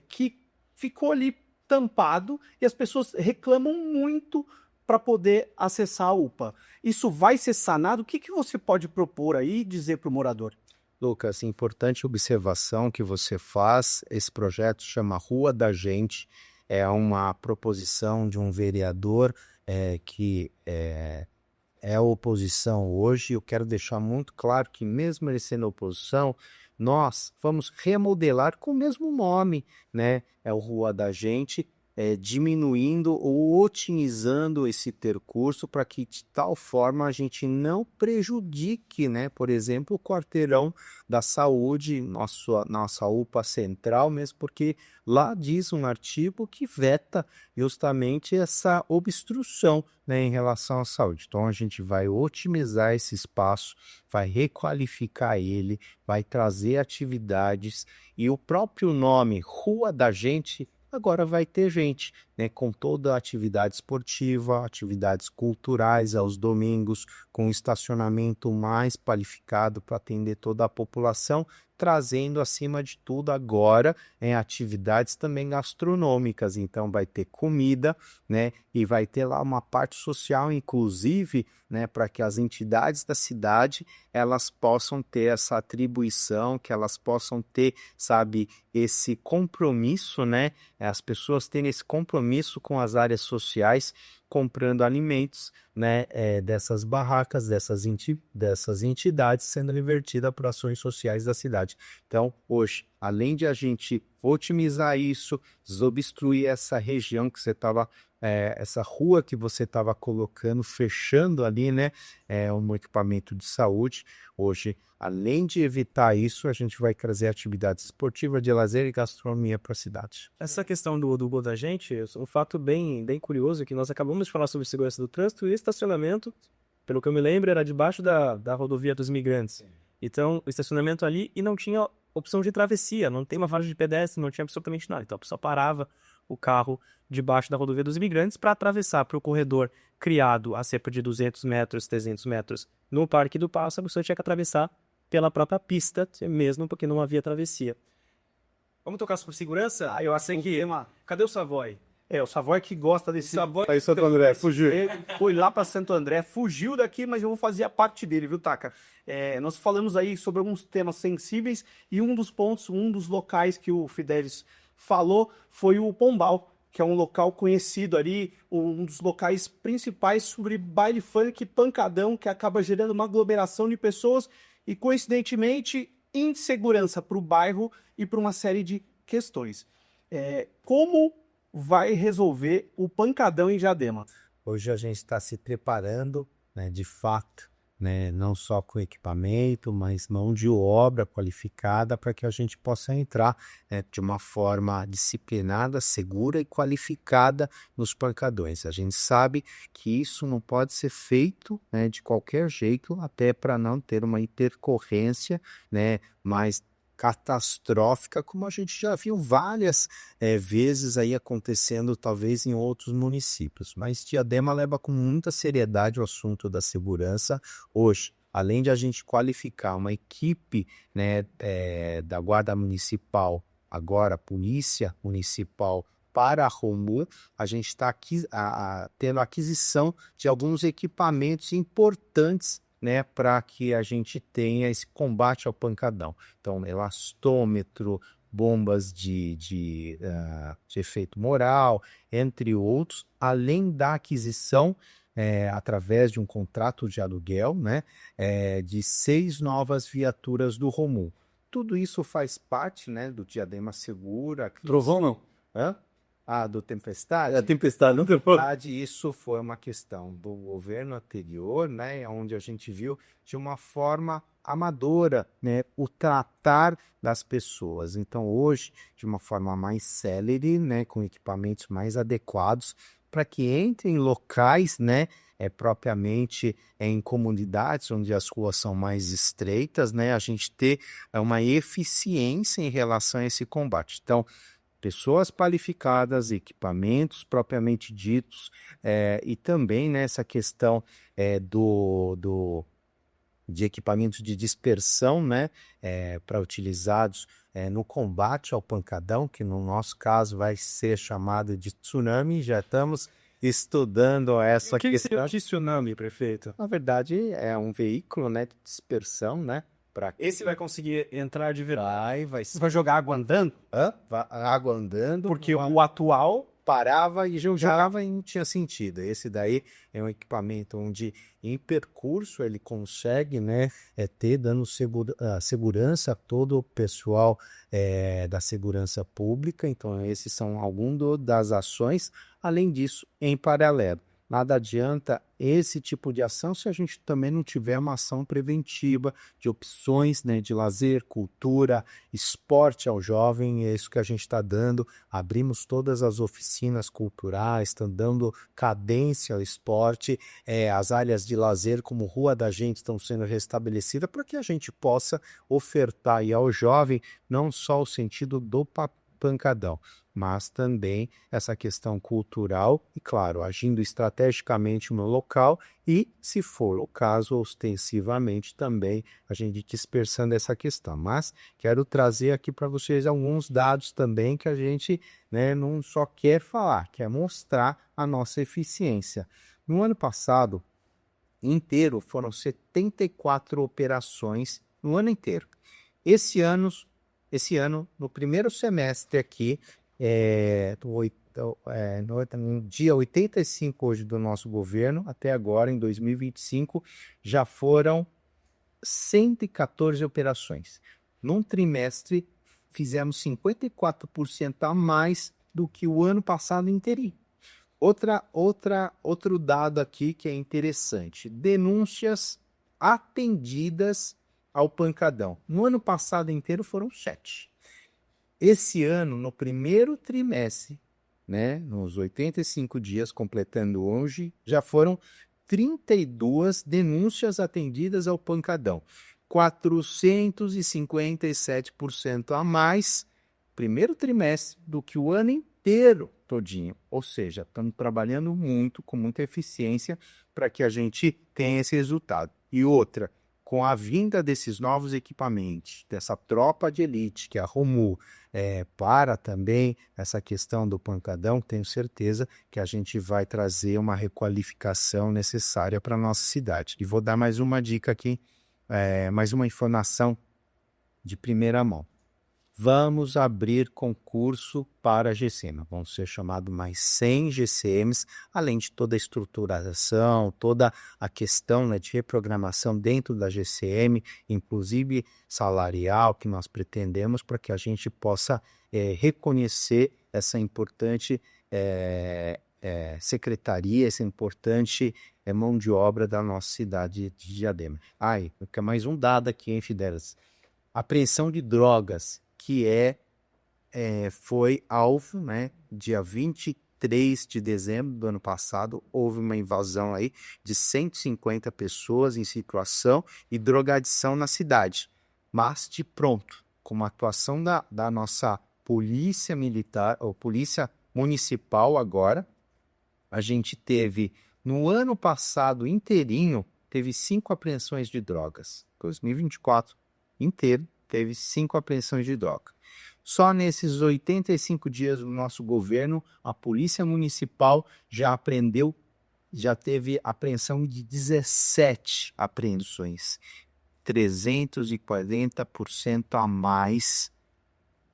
que ficou ali tampado e as pessoas reclamam muito para poder acessar a UPA. Isso vai ser sanado? O que você pode propor aí e dizer para o morador? Lucas, importante observação que você faz. Esse projeto chama Rua da Gente, é uma proposição de um vereador que é oposição hoje. Eu quero deixar muito claro que mesmo ele sendo oposição, nós vamos remodelar com o mesmo nome, né? É o Rua da Gente, diminuindo ou otimizando esse percurso para que de tal forma a gente não prejudique, né, por exemplo, o quarteirão da saúde, nossa UPA central, mesmo porque lá diz um artigo que veta justamente essa obstrução, né, em relação à saúde. Então a gente vai otimizar esse espaço, vai requalificar ele, vai trazer atividades e o próprio nome Rua da Gente agora vai ter gente, né, com toda a atividade esportiva, atividades culturais aos domingos, com estacionamento mais qualificado para atender toda a população, trazendo acima de tudo agora atividades também gastronômicas. Então vai ter comida, né, e vai ter lá uma parte social, inclusive, né, para que as entidades da cidade elas possam ter essa atribuição, que elas possam ter, sabe, esse compromisso, né, as pessoas terem esse compromisso com as áreas sociais, comprando alimentos, né, dessas barracas, dessas entidades, sendo revertida para ações sociais da cidade. Então, hoje, além de a gente otimizar isso, desobstruir essa região que você estava, essa rua que você estava colocando, fechando ali, né, um equipamento de saúde, hoje, além de evitar isso, a gente vai trazer atividades esportivas, de lazer e gastronomia para a cidade. Essa questão do Rua da Gente, um fato bem curioso, que nós acabamos de falar sobre segurança do trânsito e estacionamento, pelo que eu me lembro, era debaixo da rodovia dos imigrantes. Então, o estacionamento ali e não tinha opção de travessia, não tem uma faixa de pedestre, não tinha absolutamente nada. Então, a pessoa parava o carro debaixo da rodovia dos imigrantes para atravessar para o corredor criado a cerca de 200 metros, 300 metros no Parque do Paço, a pessoa tinha que atravessar pela própria pista, mesmo porque não havia travessia. Vamos tocar sobre segurança? Eu sei que... Cadê o Savoy? O Savoy que gosta desse... Savoy... Aí, Santo André, fugiu. Ele foi lá para Santo André, fugiu daqui, mas eu vou fazer a parte dele, viu, Taka? Nós falamos aí sobre alguns temas sensíveis e um dos pontos, um dos locais que o Fidelis falou foi o Pombal, que é um local conhecido ali, um dos locais principais sobre baile funk, pancadão, que acaba gerando uma aglomeração de pessoas e, coincidentemente, insegurança para o bairro e para uma série de questões. Como vai resolver o pancadão em Diadema? Hoje a gente está se preparando, né, de fato, né, não só com equipamento, mas mão de obra qualificada para que a gente possa entrar, né, de uma forma disciplinada, segura e qualificada nos pancadões. A gente sabe que isso não pode ser feito, né, de qualquer jeito, até para não ter uma intercorrência, né, mais catastrófica, como a gente já viu várias vezes aí acontecendo, talvez em outros municípios. Mas Diadema leva com muita seriedade o assunto da segurança. Hoje, além de a gente qualificar uma equipe, né, da Guarda Municipal, agora Polícia Municipal, para a Romu, a gente está tendo aquisição de alguns equipamentos importantes, né, para que a gente tenha esse combate ao pancadão. Então, elastômetro, bombas de efeito moral, entre outros, além da aquisição, através de um contrato de aluguel, né, de 6 novas viaturas do Romu. Tudo isso faz parte, né, do Diadema Segura. Trovão não? Hã? Do Tempestade? A tempestade, não trovão. Isso foi uma questão do governo anterior, né, onde a gente viu de uma forma amadora, né, o tratar das pessoas. Então, hoje, de uma forma mais célere, né, com equipamentos mais adequados, para que entrem em locais, né, propriamente em comunidades onde as ruas são mais estreitas, né, a gente ter uma eficiência em relação a esse combate. Então, pessoas qualificadas, equipamentos propriamente ditos, e também nessa questão de equipamentos de dispersão, né, para utilizados no combate ao pancadão, que no nosso caso vai ser chamado de tsunami. Já estamos estudando essa questão. O que tsunami, prefeito? Na verdade, é um veículo, né, de dispersão, né? Esse vai conseguir entrar de verdade? Vai jogar água andando? Água andando. Porque o atual parava e jogava e não tinha sentido. Esse daí é um equipamento onde em percurso ele consegue, né, ter dando segurança a todo o pessoal da segurança pública. Então esses são algumas das ações. Além disso, em paralelo, nada adianta esse tipo de ação se a gente também não tiver uma ação preventiva de opções, né, de lazer, cultura, esporte ao jovem. É isso que a gente está dando. Abrimos todas as oficinas culturais, estão dando cadência ao esporte. As áreas de lazer, como Rua da Gente, estão sendo restabelecidas para que a gente possa ofertar aí ao jovem não só o sentido do pancadão, mas também essa questão cultural e, claro, agindo estrategicamente no local e, se for o caso, ostensivamente também a gente dispersando essa questão. Mas quero trazer aqui para vocês alguns dados também que a gente, né, não só quer falar, quer mostrar a nossa eficiência. No ano passado inteiro foram 74 operações no ano inteiro. Esse ano, no primeiro semestre aqui, no dia 85 hoje do nosso governo, até agora, em 2025, já foram 114 operações. Num trimestre, fizemos 54% a mais do que o ano passado inteirinho. Outro dado aqui que é interessante: denúncias atendidas ao pancadão. No ano passado inteiro foram 7. Esse ano, no primeiro trimestre, né, nos 85 dias, completando hoje, já foram 32 denúncias atendidas ao pancadão. 457% a mais, primeiro trimestre, do que o ano inteiro todinho. Ou seja, estamos trabalhando muito, com muita eficiência, para que a gente tenha esse resultado. E outra, com a vinda desses novos equipamentos, dessa tropa de elite que arrumou para também essa questão do pancadão, tenho certeza que a gente vai trazer uma requalificação necessária para a nossa cidade. E vou dar mais uma dica aqui, mais uma informação de primeira mão. Vamos abrir concurso para a GCM. Vão ser chamados mais 100 GCMs, além de toda a estruturação, toda a questão, né, de reprogramação dentro da GCM, inclusive salarial, que nós pretendemos para que a gente possa reconhecer essa importante secretaria, essa importante mão de obra da nossa cidade de Diadema. Mais um dado aqui, hein, Fidelis? Apreensão de drogas, que foi alvo, né, dia 23 de dezembro do ano passado, houve uma invasão aí de 150 pessoas em situação de drogadição na cidade. Mas de pronto, com uma atuação da nossa polícia militar, ou polícia municipal agora, a gente teve, no ano passado inteirinho, teve 5 apreensões de drogas. 2024 inteiro, teve 5 apreensões de droga. Só nesses 85 dias do nosso governo, a Polícia Municipal já teve apreensão de 17 apreensões. 340% a mais.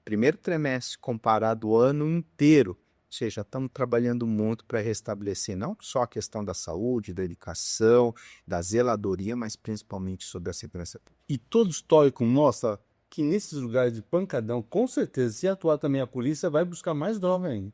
Primeiro trimestre comparado ao ano inteiro. Ou seja, estamos trabalhando muito para restabelecer não só a questão da saúde, da educação, da zeladoria, mas principalmente sobre a segurança pública. E todo histórico mostra que nesses lugares de pancadão, com certeza, se atuar também a polícia, vai buscar mais droga ainda.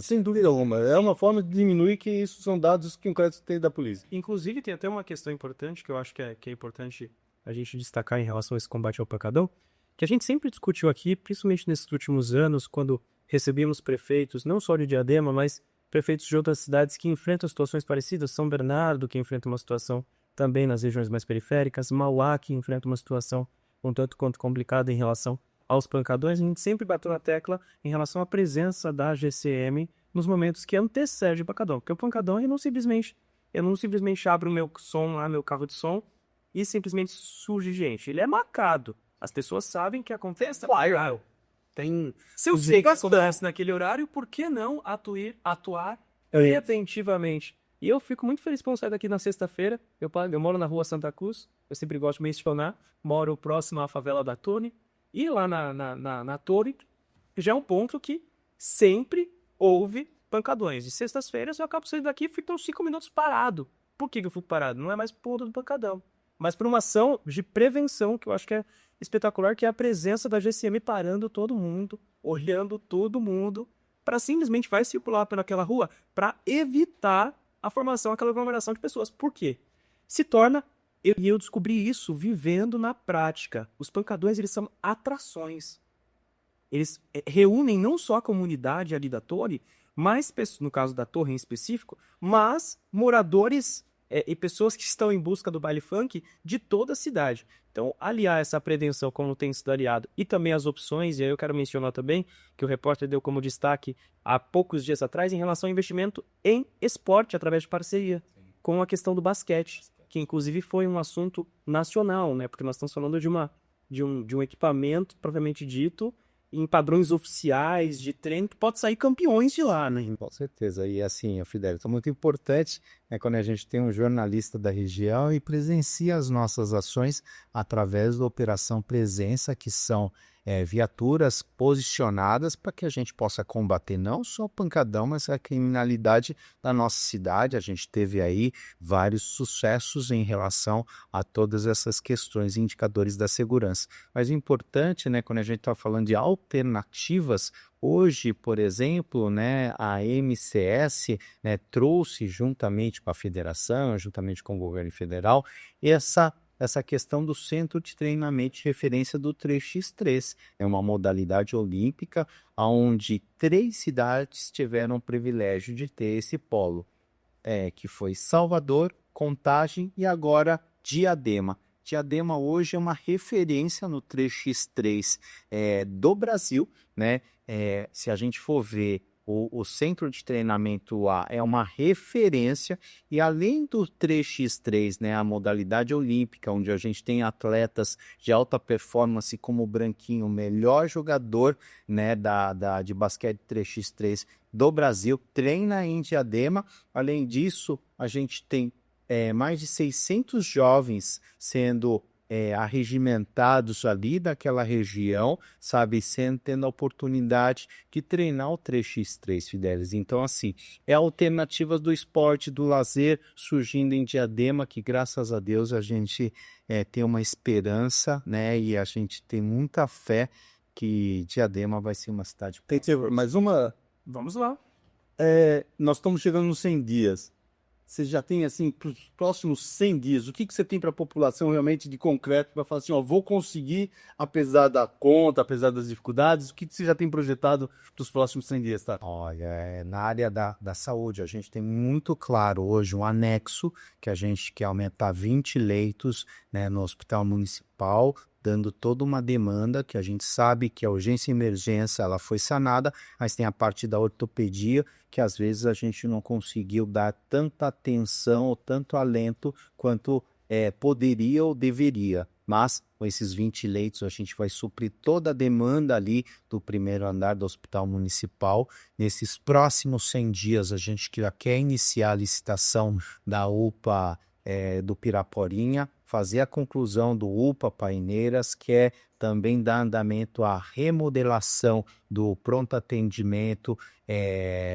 Sem dúvida alguma. É uma forma de diminuir, que isso são dados que o crédito tem da polícia. Inclusive, tem até uma questão importante, que eu acho que é importante a gente destacar em relação a esse combate ao pancadão, que a gente sempre discutiu aqui, principalmente nesses últimos anos, quando recebíamos prefeitos, não só de Diadema, mas prefeitos de outras cidades que enfrentam situações parecidas. São Bernardo, que enfrenta uma situação também nas regiões mais periféricas, Mauá, que enfrenta uma situação um tanto quanto complicada em relação aos pancadões. A gente sempre bateu na tecla em relação à presença da GCM nos momentos que antecedem o pancadão, porque o pancadão eu não simplesmente abro o meu som lá, meu carro de som, e simplesmente surge gente. Ele é marcado. As pessoas sabem que acontece. Se eu sei que acontece naquele horário, por que não atuar preventivamente? E eu fico muito feliz por sair daqui na sexta-feira. Eu moro na rua Santa Cruz, eu sempre gosto de mencionar. Moro próximo à favela da Torre. E lá na Torre já é um ponto que sempre houve pancadões. De sextas-feiras eu acabo saindo daqui e fico uns 5 minutos parado. Por que eu fico parado? Não é mais por conta do pancadão, mas por uma ação de prevenção que eu acho que é espetacular, que é a presença da GCM parando todo mundo, olhando todo mundo, para simplesmente vai circular pelaquela rua para evitar a formação, aquela aglomeração de pessoas. Por quê? Se torna... E eu descobri isso vivendo na prática. Os pancadões, eles são atrações. Eles reúnem não só a comunidade ali da torre, mas, no caso da torre em específico, mas moradores e pessoas que estão em busca do baile funk de toda a cidade. Então, aliar essa prevenção, como tem sido aliado, e também as opções, e aí eu quero mencionar também, que o repórter deu como destaque há poucos dias atrás, em relação ao investimento em esporte, através de parceria, com a questão do basquete, que inclusive foi um assunto nacional, né? Porque nós estamos falando de um equipamento, propriamente dito, em padrões oficiais de treino, que pode sair campeões de lá, né? Com certeza. E assim, Fidelio, é muito importante quando a gente tem um jornalista da região e presencia as nossas ações através da Operação Presença, que são viaturas posicionadas para que a gente possa combater não só o pancadão, mas a criminalidade da nossa cidade. A gente teve aí vários sucessos em relação a todas essas questões e indicadores da segurança. Mas o importante, né, quando a gente está falando de alternativas, hoje, por exemplo, né, a MCS, né, trouxe juntamente com a federação, juntamente com o governo federal, essa questão do centro de treinamento de referência do 3x3. É uma modalidade olímpica onde 3 cidades tiveram o privilégio de ter esse polo, que foi Salvador, Contagem e agora Diadema. Diadema hoje é uma referência no 3x3 do Brasil, né? Se a gente for ver, o centro de treinamento A é uma referência, e além do 3x3, né, a modalidade olímpica, onde a gente tem atletas de alta performance como o Branquinho, o melhor jogador, né, de basquete 3x3 do Brasil, treina em Diadema. Além disso, a gente tem mais de 600 jovens sendo arregimentados ali daquela região, sabe, tendo a oportunidade de treinar o 3x3, Fidelis. Então, assim, alternativas do esporte, do lazer surgindo em Diadema, que graças a Deus a gente tem uma esperança, né, e a gente tem muita fé que Diadema vai ser uma cidade... Tem que ser mais uma... Vamos lá. Nós estamos chegando nos 100 dias. Você já tem, assim, para os próximos 100 dias, o que você tem para a população realmente de concreto para falar assim, ó, vou conseguir, apesar da conta, apesar das dificuldades, o que você já tem projetado para os próximos 100 dias, tá? Olha, na área da saúde, a gente tem muito claro hoje um anexo que a gente quer aumentar 20 leitos, né, no Hospital Municipal, dando toda uma demanda que a gente sabe que a urgência e emergência ela foi sanada, mas tem a parte da ortopedia que às vezes a gente não conseguiu dar tanta atenção ou tanto alento quanto poderia ou deveria. Mas com esses 20 leitos a gente vai suprir toda a demanda ali do primeiro andar do Hospital Municipal. Nesses próximos 100 dias a gente já quer iniciar a licitação da UPA do Piraporinha, fazer a conclusão do UPA Paineiras, que é também dar andamento à remodelação do pronto atendimento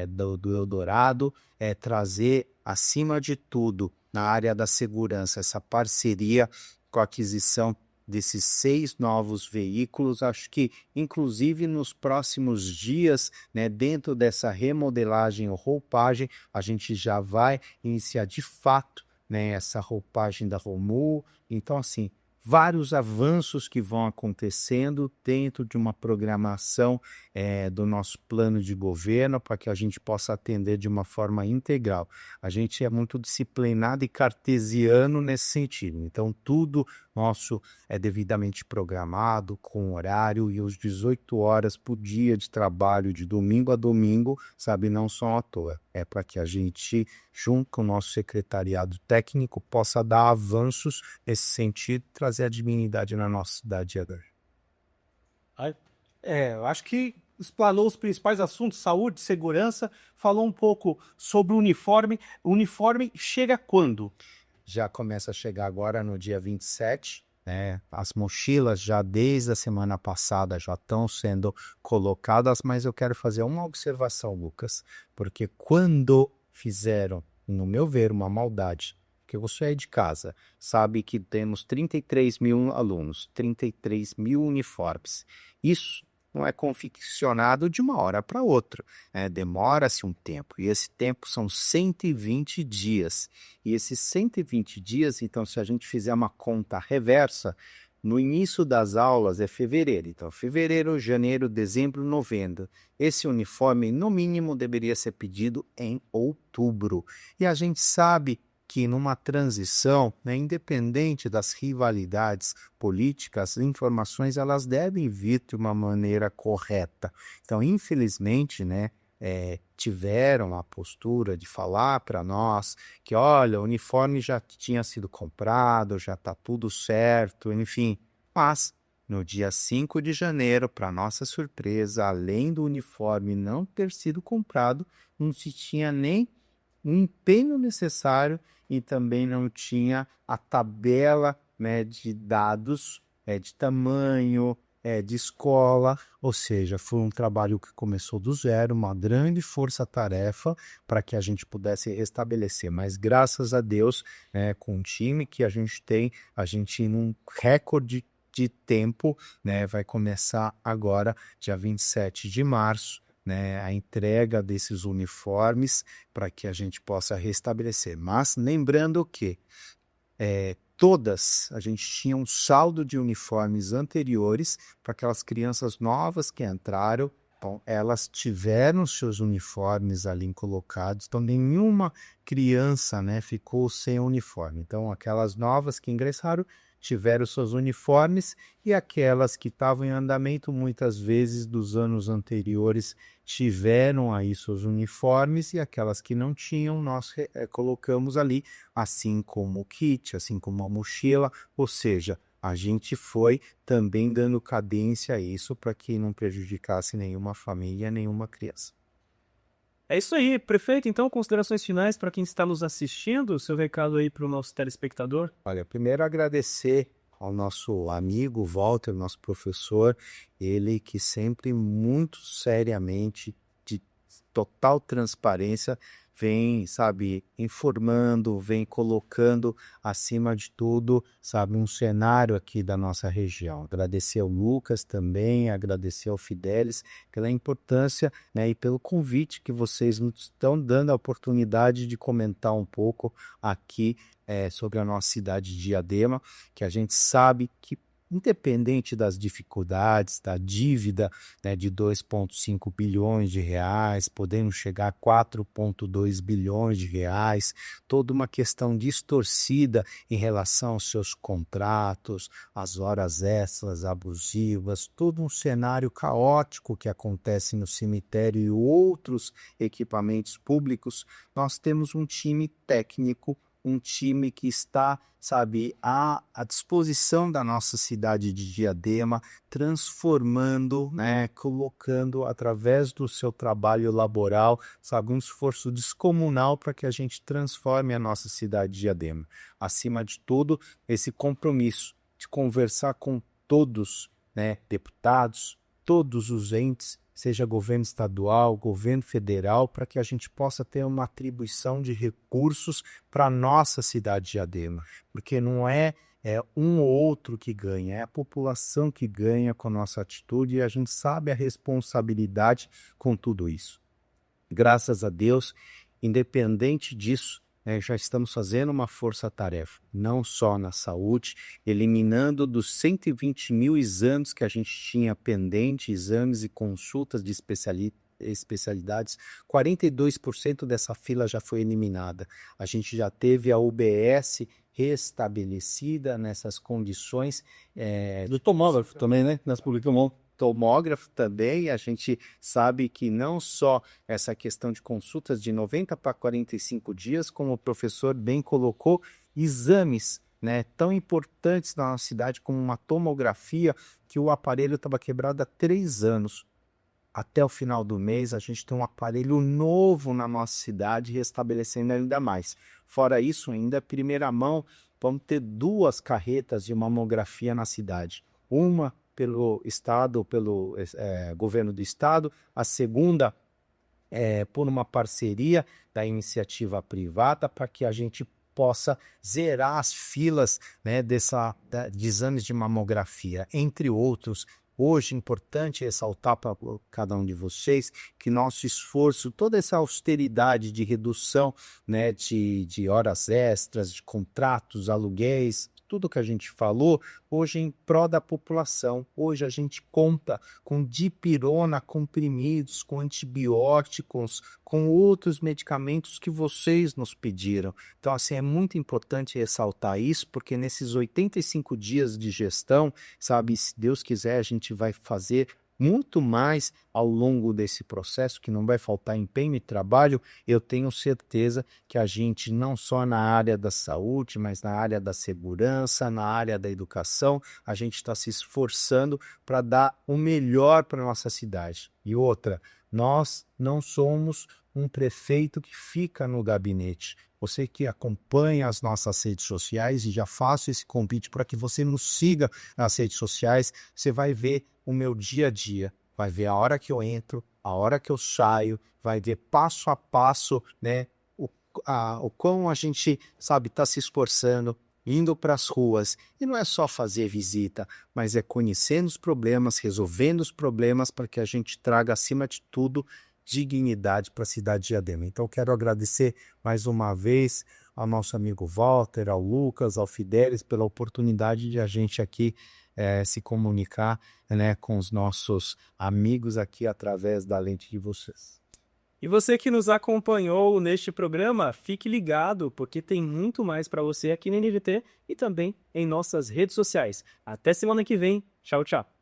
do Eldorado, trazer, acima de tudo, na área da segurança, essa parceria com a aquisição desses 6 novos veículos. Acho que, inclusive, nos próximos dias, né, dentro dessa remodelagem ou roupagem, a gente já vai iniciar de fato, né, essa roupagem da Romu. Então, assim, vários avanços que vão acontecendo dentro de uma programação do nosso plano de governo para que a gente possa atender de uma forma integral. A gente é muito disciplinado e cartesiano nesse sentido. Então, tudo nosso é devidamente programado, com horário e os 18 horas por dia de trabalho, de domingo a domingo, sabe, não são à toa. É para que a gente, junto com o nosso secretariado técnico, possa dar avanços nesse sentido, trazer a dignidade na nossa cidade agora. Eu acho que explanou os principais assuntos, saúde, segurança, falou um pouco sobre o uniforme. O uniforme chega quando? Já começa a chegar agora no dia 27, né? As mochilas já desde a semana passada já estão sendo colocadas, mas eu quero fazer uma observação, Lucas, porque quando fizeram, no meu ver, uma maldade, que você é de casa, sabe que temos 33 mil alunos, 33 mil uniformes. Isso não é confeccionado de uma hora para outra, né? Demora-se um tempo, e esse tempo são 120 dias. E esses 120 dias, então, se a gente fizer uma conta reversa, no início das aulas é fevereiro. Então, fevereiro, janeiro, dezembro, novembro. Esse uniforme, no mínimo, deveria ser pedido em outubro. E a gente sabe que numa transição, né, independente das rivalidades políticas, as informações elas devem vir de uma maneira correta. Então, infelizmente, né, tiveram a postura de falar para nós que, olha, o uniforme já tinha sido comprado, já está tudo certo, enfim. Mas, no dia 5 de janeiro, para nossa surpresa, além do uniforme não ter sido comprado, não se tinha nem o empenho necessário e também não tinha a tabela, né, de dados, de tamanho, de escola, ou seja, foi um trabalho que começou do zero, uma grande força-tarefa para que a gente pudesse restabelecer, mas graças a Deus, né, com o time que a gente tem, a gente num recorde de tempo, né, vai começar agora, dia 27 de março, né, a entrega desses uniformes para que a gente possa restabelecer. Mas lembrando que a gente tinha um saldo de uniformes anteriores para aquelas crianças novas que entraram, então elas tiveram seus uniformes ali colocados, então nenhuma criança, né, ficou sem uniforme. Então aquelas novas que ingressaram tiveram seus uniformes e aquelas que estavam em andamento muitas vezes dos anos anteriores tiveram aí seus uniformes e aquelas que não tinham nós colocamos ali, assim como o kit, assim como a mochila, ou seja, a gente foi também dando cadência a isso para que não prejudicasse nenhuma família, nenhuma criança. É isso aí, prefeito. Então, considerações finais para quem está nos assistindo, seu recado aí para o nosso telespectador. Olha, primeiro agradecer ao nosso amigo Walter, nosso professor, ele que sempre muito seriamente, de total transparência, vem, sabe, informando, vem colocando acima de tudo, sabe, um cenário aqui da nossa região. Agradecer ao Lucas também, agradecer ao Fidelis pela importância, né, e pelo convite que vocês nos estão dando a oportunidade de comentar um pouco aqui sobre a nossa cidade de Diadema, que a gente sabe que independente das dificuldades, da dívida, né, de 2,5 bilhões de reais, podendo chegar a 4,2 bilhões de reais, toda uma questão distorcida em relação aos seus contratos, as horas extras abusivas, todo um cenário caótico que acontece no cemitério e outros equipamentos públicos, nós temos um time técnico, um time que está, sabe, à disposição da nossa cidade de Diadema, transformando, né, colocando através do seu trabalho laboral, sabe, um esforço descomunal para que a gente transforme a nossa cidade de Diadema. Acima de tudo, esse compromisso de conversar com todos, né, deputados, todos os entes, seja governo estadual, governo federal, para que a gente possa ter uma atribuição de recursos para a nossa cidade de Diadema, porque não é um ou outro que ganha, é a população que ganha com a nossa atitude e a gente sabe a responsabilidade com tudo isso. Graças a Deus, independente disso, já estamos fazendo uma força-tarefa, não só na saúde, eliminando dos 120 mil exames que a gente tinha pendente, exames e consultas de especialidades, 42% dessa fila já foi eliminada. A gente já teve a UBS restabelecida nessas condições. Do tomógrafo também, né? Nas Tomógrafo também, a gente sabe que não só essa questão de consultas de 90 para 45 dias, como o professor bem colocou, exames, né, tão importantes na nossa cidade como uma tomografia, que o aparelho estava quebrado há 3 anos. Até o final do mês, a gente tem um aparelho novo na nossa cidade, restabelecendo ainda mais. Fora isso, ainda primeira mão, vamos ter 2 carretas de mamografia na cidade. Uma pelo Estado, pelo governo do Estado, a segunda por uma parceria da iniciativa privada para que a gente possa zerar as filas, né, de exames de mamografia, entre outros. Hoje, é importante ressaltar para cada um de vocês que nosso esforço, toda essa austeridade de redução, né, de horas extras, de contratos, aluguéis, tudo que a gente falou, hoje é em prol da população. Hoje a gente conta com dipirona, comprimidos, com antibióticos, com outros medicamentos que vocês nos pediram. Então, assim, é muito importante ressaltar isso, porque nesses 85 dias de gestão, sabe, se Deus quiser, a gente vai fazer muito mais ao longo desse processo, que não vai faltar empenho e trabalho. Eu tenho certeza que a gente, não só na área da saúde, mas na área da segurança, na área da educação, a gente está se esforçando para dar o melhor para a nossa cidade. E outra, nós não somos um prefeito que fica no gabinete. Você que acompanha as nossas redes sociais, e já faço esse convite para que você nos siga nas redes sociais, você vai ver o meu dia a dia, vai ver a hora que eu entro, a hora que eu saio, vai ver passo a passo, né, o quão a gente, sabe, está se esforçando, indo para as ruas. E não é só fazer visita, mas é conhecendo os problemas, resolvendo os problemas, para que a gente traga, acima de tudo, dignidade para a cidade de Diadema. Então, quero agradecer mais uma vez ao nosso amigo Walter, ao Lucas, ao Fidelis, pela oportunidade de a gente aqui se comunicar, né, com os nossos amigos aqui através da lente de vocês. E você que nos acompanhou neste programa, fique ligado, porque tem muito mais para você aqui na NVT e também em nossas redes sociais. Até semana que vem. Tchau, tchau.